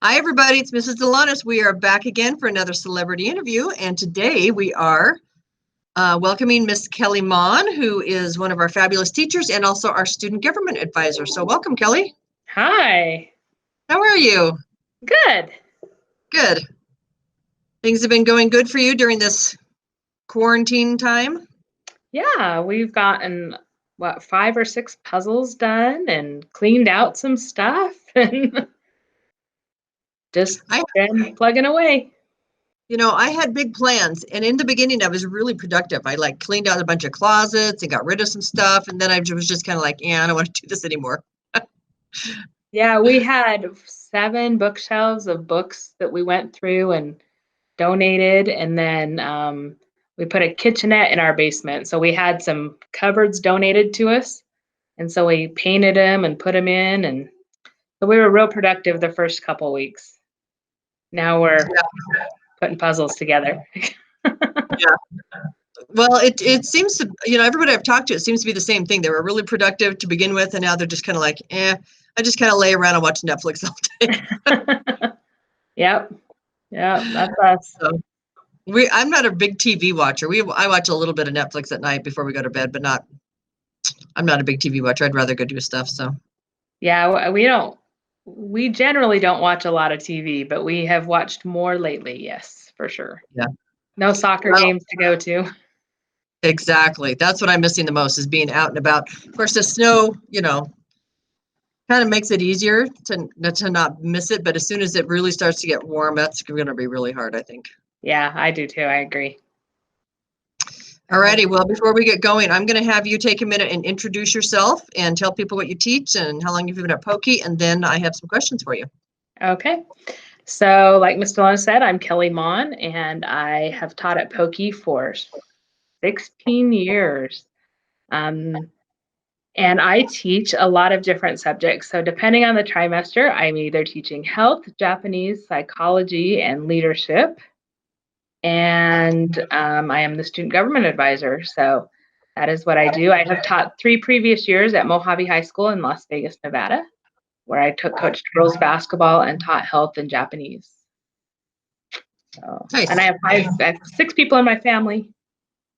Hi, everybody. It's Mrs. Delanis. We are back again for another celebrity interview. And today we are welcoming Miss Kellie Maughan, who is one of our fabulous teachers and also our student government advisor. So welcome, Kellie. Hi. How are you? Good. Good. Things have been going good for you during this quarantine time? Yeah, we've gotten, 5 or 6 puzzles done and cleaned out some stuff and just been plugging away. You know, I had big plans, and in the beginning, I was really productive. I cleaned out a bunch of closets and got rid of some stuff, and then I was just kind of like, yeah, I don't want to do this anymore. Yeah, we had 7 bookshelves of books that we went through and donated, and then we put a kitchenette in our basement. So we had some cupboards donated to us, and so we painted them and put them in, and so we were real productive the first couple weeks. Now we're putting puzzles together. Yeah. Well, it seems to, everybody I've talked to, it seems to be the same thing. They were really productive to begin with, and now they're just kind of like, I just kind of lay around and watch Netflix all day. Yep, that's us. So I'm not a big TV watcher. I watch a little bit of Netflix at night before we go to bed, but I'm not a big TV watcher. I'd rather go do stuff. So yeah, we generally don't watch a lot of TV, but we have watched more lately. Yes, for sure. Yeah. No soccer games to go to. Exactly. That's what I'm missing the most, is being out and about. Of course, the snow, kind of makes it easier to not miss it. But as soon as it really starts to get warm, that's going to be really hard, I think. Yeah, I do too. I agree. Alrighty. Well, before we get going, I'm going to have you take a minute and introduce yourself and tell people what you teach and how long you've been at Pokey, and then I have some questions for you. Okay. So, like Ms. Delano said, I'm Kellie Maughan, and I have taught at Pokey for 16 years. And I teach a lot of different subjects. So depending on the trimester, I'm either teaching health, Japanese, psychology, and leadership. And I am the student government advisor. So that is what I do. I have taught 3 previous years at Mojave High School in Las Vegas, Nevada, where I coached girls basketball and taught health and Japanese. So, nice. And I have 6 people in my family,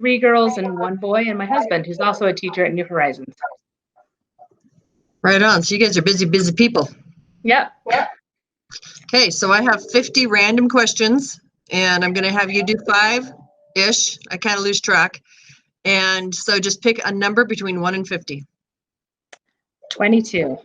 3 girls and 1 boy, and my husband, who's also a teacher at New Horizons. Right on. So you guys are busy people. Yep. Okay, so I have 50 random questions, and I'm going to have you do 5-ish. I kind of lose track. And so just pick a number between 1 and 50. 22.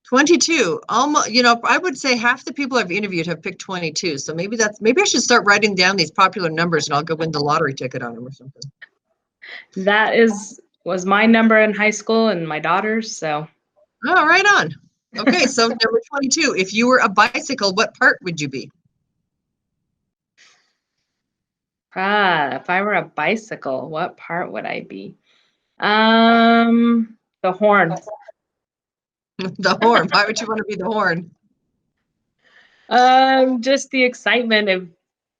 22. Almost, I would say half the people I've interviewed have picked 22. So maybe I should start writing down these popular numbers, and I'll go win the lottery ticket on them or something. That was my number in high school and my daughter's, so. Oh, right on. Okay, so number 22. If you were a bicycle, what part would you be? If I were a bicycle, what part would I be? The horn. The horn. Why would you want to be the horn? Just the excitement of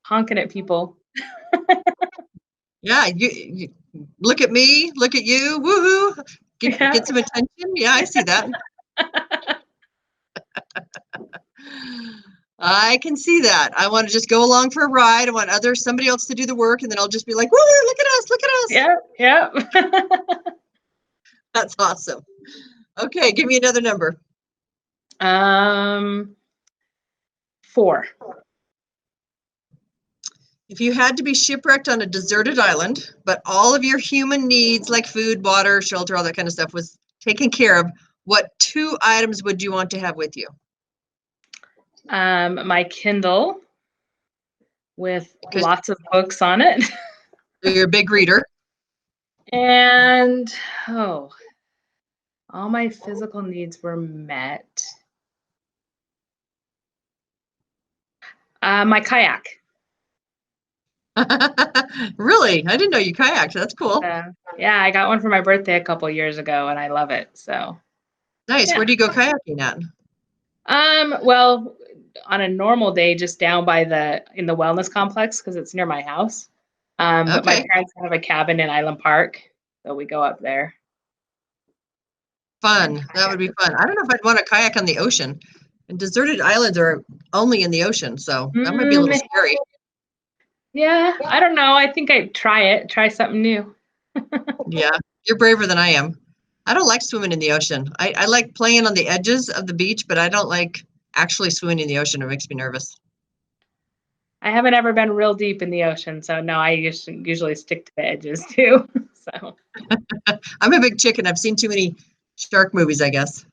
honking at people. Yeah, you look at me, look at you, woohoo! Get some attention. Yeah, I see that. I can see that. I want to just go along for a ride. I want somebody else to do the work, and then I'll just be like, woohoo! Look at us! Look at us! Yeah. That's awesome. Okay, give me another number. 4. If you had to be shipwrecked on a deserted island, but all of your human needs like food, water, shelter, all that kind of stuff was taken care of, what 2 items would you want to have with you? My Kindle with lots of books on it. So you're a big reader. And all my physical needs were met. My kayak. Really? I didn't know you kayaked. That's cool. Yeah, I got one for my birthday a couple years ago, and I love it. So nice. Yeah. Where do you go kayaking at? Well, on a normal day, just down in the wellness complex, because it's near my house. But my parents have a cabin in Island Park, so we go up there. Fun. That would be fun. I don't know if I'd want to kayak on the ocean. And deserted islands are only in the ocean, so that might be a little scary. Yeah, I don't know. I think I'd try something new. Yeah, you're braver than I am. I don't like swimming in the ocean. I like playing on the edges of the beach, but I don't like actually swimming in the ocean. It makes me nervous. I haven't ever been real deep in the ocean, so no, I usually stick to the edges too. So I'm a big chicken. I've seen too many shark movies, I guess.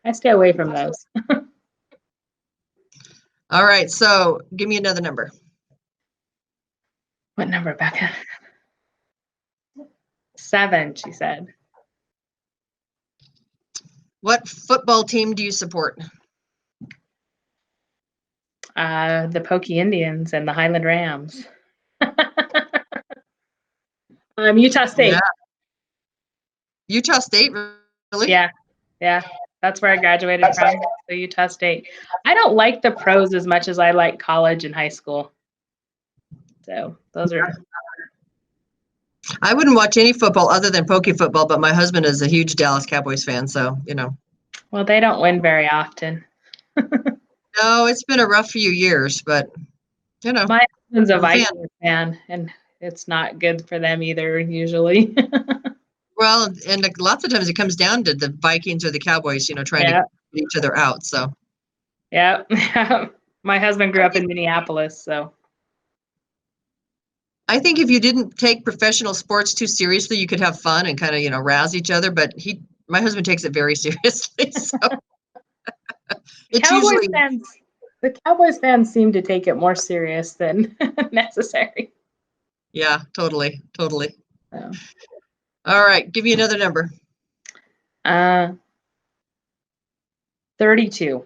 I stay away from those. All right, so give me another number. What number, Becca? 7, she said. What football team do you support? The Pokey Indians and the Highland Rams. Utah State. Yeah. Utah State, really? Yeah, that's where I graduated from, so Utah State. I don't like the pros as much as I like college and high school. So those are. I wouldn't watch any football other than pokey football, but my husband is a huge Dallas Cowboys fan, so you know. Well, they don't win very often. No, it's been a rough few years, but you know. My husband's a I'm a fan. Vikings fan, and it's not good for them either, usually. Well, and lots of times it comes down to the Vikings or the Cowboys, you know, trying to get each other out. So, yeah. My husband grew up in Minneapolis, so. I think if you didn't take professional sports too seriously, you could have fun and kind of, you know, razz each other. But my husband takes it very seriously. So it's usually. The Cowboys fans seem to take it more serious than necessary. Yeah, totally. So. All right, give me another number. 32.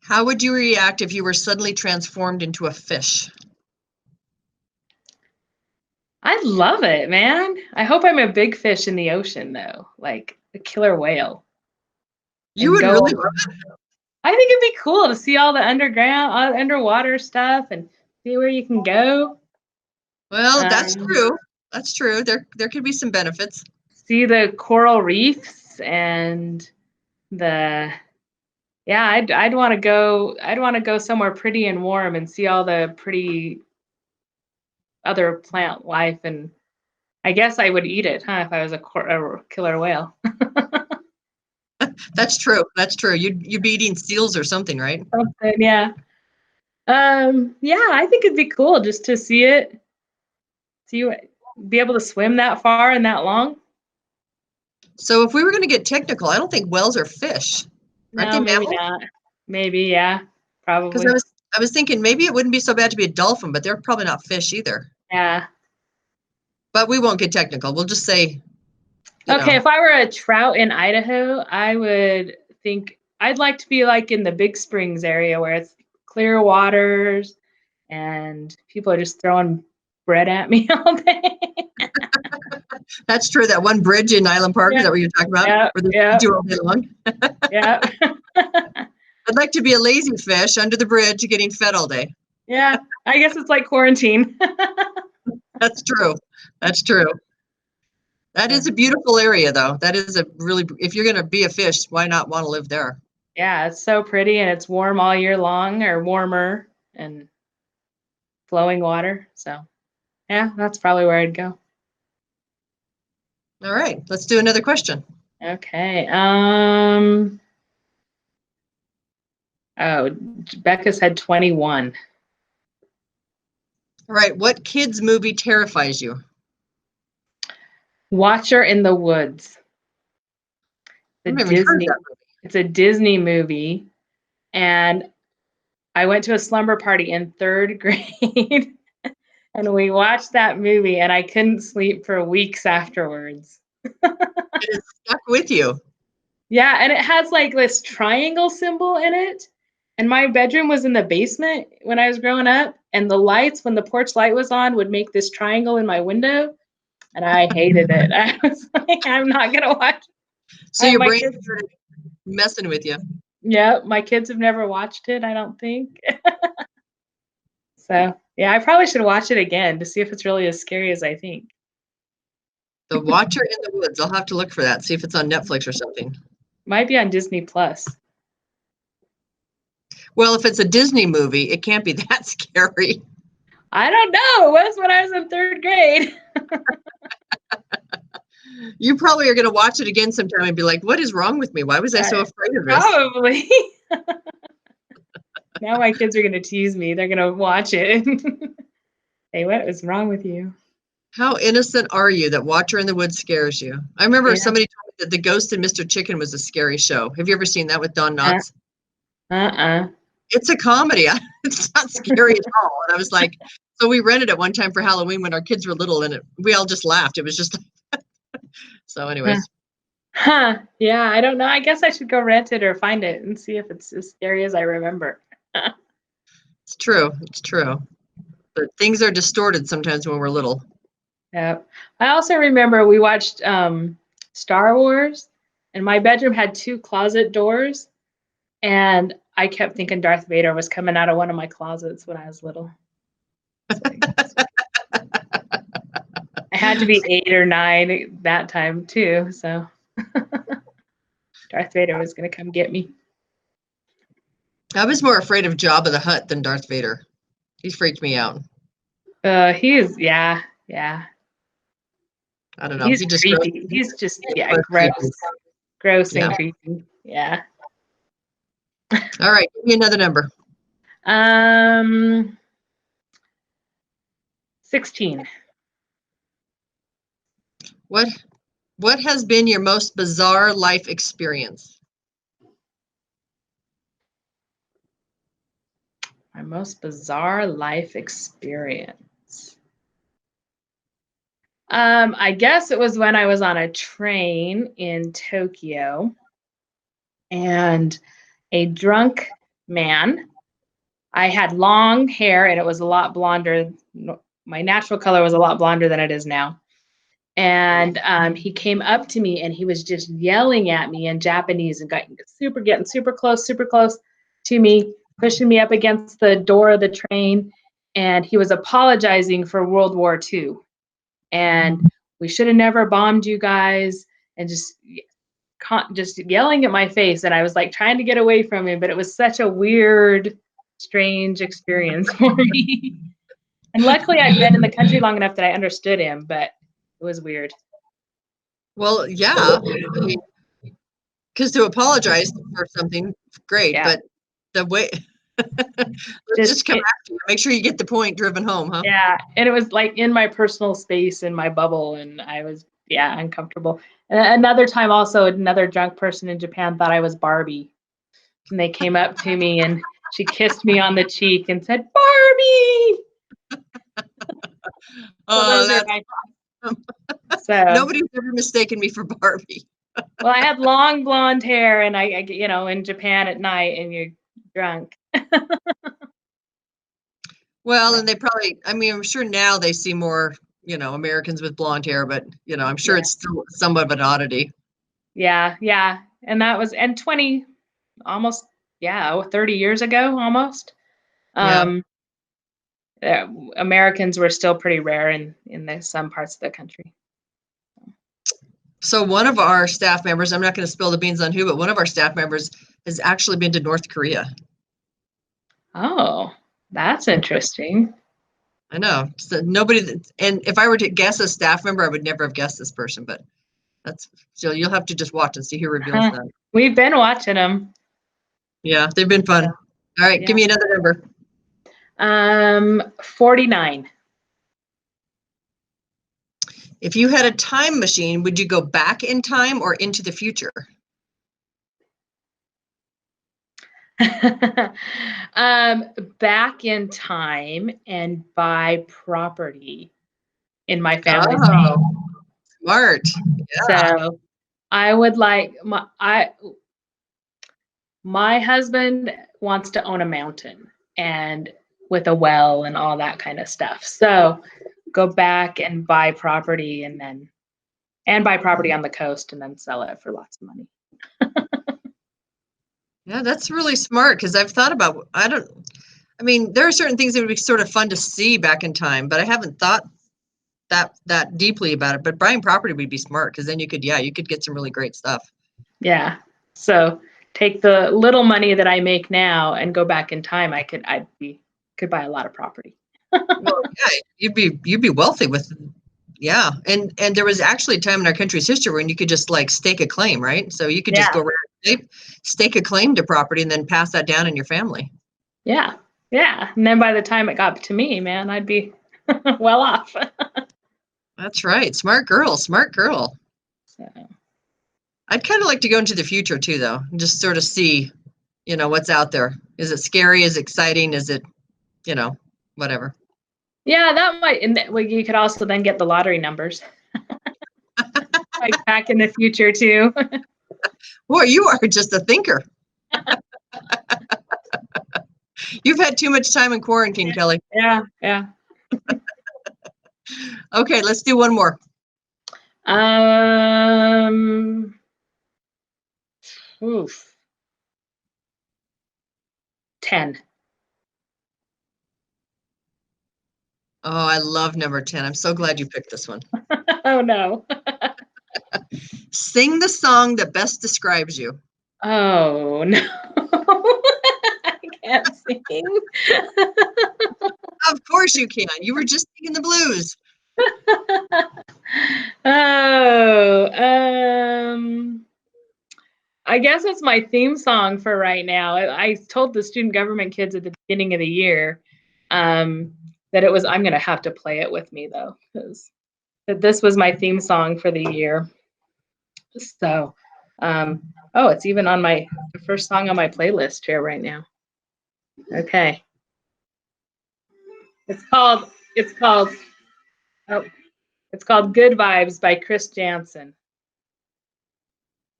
How would you react if you were suddenly transformed into a fish? I love it, man. I hope I'm a big fish in the ocean, though, like a killer whale. You would really love it? I think it'd be cool to see all the underwater stuff and see where you can go. Well, that's true. That's true. There could be some benefits. See the coral reefs and I'd want to go. I'd want to go somewhere pretty and warm and see all the pretty other plant life, and I guess I would eat it, huh? If I was a killer whale. That's true. You'd be eating seals or something, right? Something, yeah. Yeah, I think it'd be cool just to see it. Be able to swim that far and that long. So if we were going to get technical, I don't think whales are fish. Aren't they maybe mammals? not. Maybe, yeah, probably. Because I was thinking maybe it wouldn't be so bad to be a dolphin, but they're probably not fish either. Yeah. But we won't get technical. We'll just say. Okay, if I were a trout in Idaho, I would think I'd like to be like in the Big Springs area where it's clear waters and people are just throwing bread at me all day. That's true. That one bridge in Island Park, is that what you're talking about? Yeah, where they do all day long? Yeah. I'd like to be a lazy fish under the bridge getting fed all day. Yeah, I guess it's like quarantine. That's true. That is a beautiful area, though. That is if you're going to be a fish, why not want to live there? Yeah, it's so pretty and it's warm all year long, or warmer, and flowing water. So, yeah, that's probably where I'd go. All right, let's do another question. Okay. Becca said 21. All right, what kids movie terrifies you? Watcher in the Woods. It's a Disney movie, and I went to a slumber party in 3rd grade, and we watched that movie, and I couldn't sleep for weeks afterwards. It is stuck with you. Yeah, and it has like this triangle symbol in it. And my bedroom was in the basement when I was growing up, and the lights, when the porch light was on, would make this triangle in my window, and I hated it. I was like, I'm not gonna watch. So your brain started messing with you. Yeah, my kids have never watched it, I don't think. So yeah, I probably should watch it again to see if it's really as scary as I think. The Watcher in the Woods. I'll have to look for that. See if it's on Netflix or something. Might be on Disney Plus. Well, if it's a Disney movie, it can't be that scary. I don't know. It was when I was in 3rd grade. You probably are going to watch it again sometime and be like, what is wrong with me? Why was I so afraid of this? Probably. Now my kids are going to tease me. They're going to watch it. Hey, what is wrong with you? How innocent are you that Watcher in the Woods scares you? I remember Yeah. somebody told me that The Ghost and Mr. Chicken was a scary show. Have you ever seen that with Don Knotts? It's a comedy. It's not scary at all. And I was like, so we rented it one time for Halloween when our kids were little, and we all just laughed. It was just so anyways. Yeah, I don't know. I guess I should go rent it or find it and see if it's as scary as I remember. It's true. It's true. But things are distorted sometimes when we're little. Yeah. I also remember we watched Star Wars, and my bedroom had 2 closet doors, and I kept thinking Darth Vader was coming out of one of my closets when I was little. I had to be 8 or 9 that time too, so Darth Vader was going to come get me. I was more afraid of Jabba the Hutt than Darth Vader. He freaked me out. He is, yeah. I don't know. He's creepy. He's just, gross and creepy. Yeah. All right, give me another number. 16. What has been your most bizarre life experience? My most bizarre life experience. I guess it was when I was on a train in Tokyo, and a drunk man. I had long hair, and it was a lot blonder. My natural color was a lot blonder than it is now. And he came up to me, and he was just yelling at me in Japanese and getting super close to me, pushing me up against the door of the train. And he was apologizing for World War II. And we should have never bombed you guys, and just yelling at my face. And I was like trying to get away from him, but it was such a weird, strange experience for me. And luckily I'd been in the country long enough that I understood him, but it was weird. Well, yeah, because to apologize for something, great, but the way just come after you. Make sure you get the point driven home, huh? Yeah, and it was like in my personal space, in my bubble, and I was uncomfortable. And another time, also, another drunk person in Japan thought I was Barbie, and they came up to me and she kissed me on the cheek and said, "Barbie." Nobody's ever mistaken me for Barbie. Well, I had long blonde hair, and I in Japan at night, and you're drunk. Well, and they probably, I mean, I'm sure now they see more, Americans with blonde hair, but, I'm sure it's still somewhat of an oddity. Yeah. And that was, 30 years ago, almost. Americans were still pretty rare in some parts of the country. So one of our staff members, I'm not going to spill the beans on who, but one of our staff members has actually been to North Korea. Oh, that's interesting. I know. So and if I were to guess a staff member, I would never have guessed this person, but so you'll have to just watch and see who reveals that. We've been watching them. Yeah, they've been fun. All right, give me another number. 49. If you had a time machine, would you go back in time or into the future? Back in time and buy property in my family's name. Smart. Yeah. So I would like my husband wants to own a mountain and with a well and all that kind of stuff. So go back and buy property and buy property on the coast and then sell it for lots of money. Yeah, that's really smart because I've thought about, there are certain things that would be sort of fun to see back in time, but I haven't thought that deeply about it. But buying property would be smart because then you could get some really great stuff. Yeah. So take the little money that I make now and go back in time. Could buy a lot of property. Well, yeah, you'd be wealthy with, yeah. And there was actually a time in our country's history when you could just like stake a claim, right? So you could just Yeah. go around, stake a claim to property and then pass that down in your family. Yeah. Yeah. And then by the time it got to me, man, I'd be well off. That's right. Smart girl, smart girl. So, I'd kind of like to go into the future too, though, and just sort of see, what's out there. Is it scary? Is it exciting? Is it, whatever? yeah, that might, and well, you could also then get the lottery numbers. Like back in the future too. Boy, you are just a thinker. You've had too much time in quarantine, Kelly. Yeah, yeah. Okay, let's do one more. Oof. 10. Oh, I love number 10. I'm so glad you picked this one. Oh no. Sing the song that best describes you. Oh no. I can't sing. Of course you can. You were just singing the blues. Oh, I guess it's my theme song for right now. I told the student government kids at the beginning of the year that it was, I'm going to have to play it with me though, because this was my theme song for the year. So, oh, it's even on the first song on my playlist here right now. Okay. It's called Good Vibes by Chris Jansen.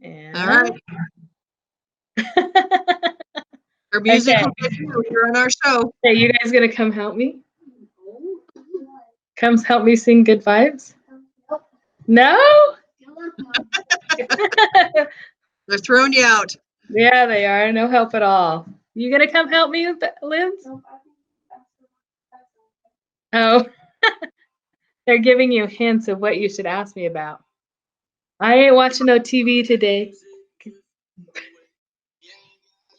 And All right. Our musical you're on our show. Are you guys gonna come help me? Come help me sing Good Vibes? No? They're throwing you out. Yeah, they are. No help at all. You gonna come help me, Liz? Oh, they're giving you hints of what you should ask me about. I ain't watching no TV today.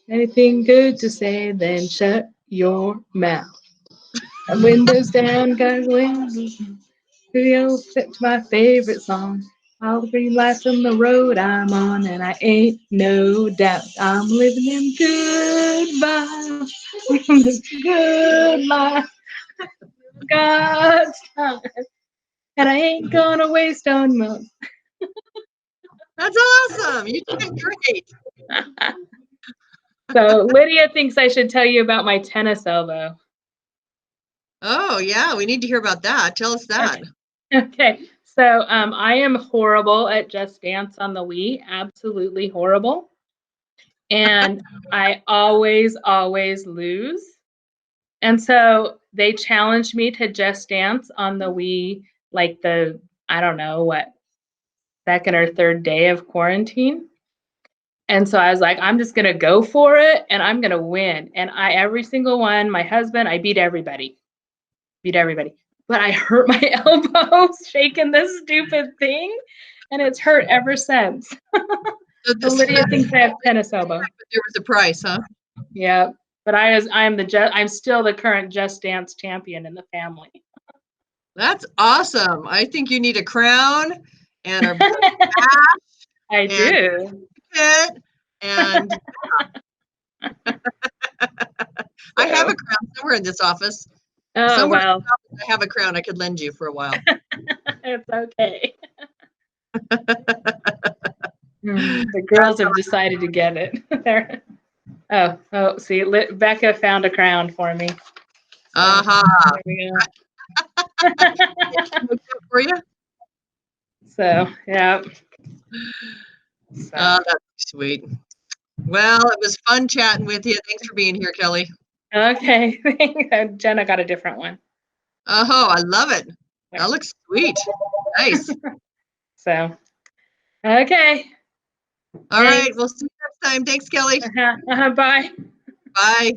Anything good to say, then shut your mouth. Windows down, guys, windows. Video fit my favorite song. All the green lights on the road I'm on, and I ain't no doubt I'm living in good vibes. Good life. God's time. And I ain't gonna waste on months. That's awesome. You did great. So Lydia thinks I should tell you about my tennis elbow. Oh, yeah. We need to hear about that. Tell us that. Okay. So I am horrible at Just Dance on the Wii. Absolutely horrible. And I always lose. And so they challenged me to Just Dance on the Wii, like I don't know what, second or third day of quarantine. And so I was like, I'm just gonna go for it and I'm gonna win. And every single one, my husband, I beat everybody. But I hurt my elbow shaking this stupid thing, and it's hurt ever since. So Lydia thinks I have tennis elbow. But there was a price, huh? Yeah. But I'm still the current Just Dance champion in the family. That's awesome. I think you need a crown and a I do. And I have a crown somewhere in this office. Oh, somewhere well. in this office, I have a crown I could lend you for a while. It's okay. The girls have decided to get it. Oh, see, Becca found a crown for me. Uh-huh. There we go. For you? So, yeah. So. Oh, that's sweet. Well, it was fun chatting with you. Thanks for being here, Kelly. Okay. Jenna got a different one. Oh, I love it. That looks sweet. Nice. So, okay. All right. We'll see you next time. Thanks, Kelly. Bye. Bye.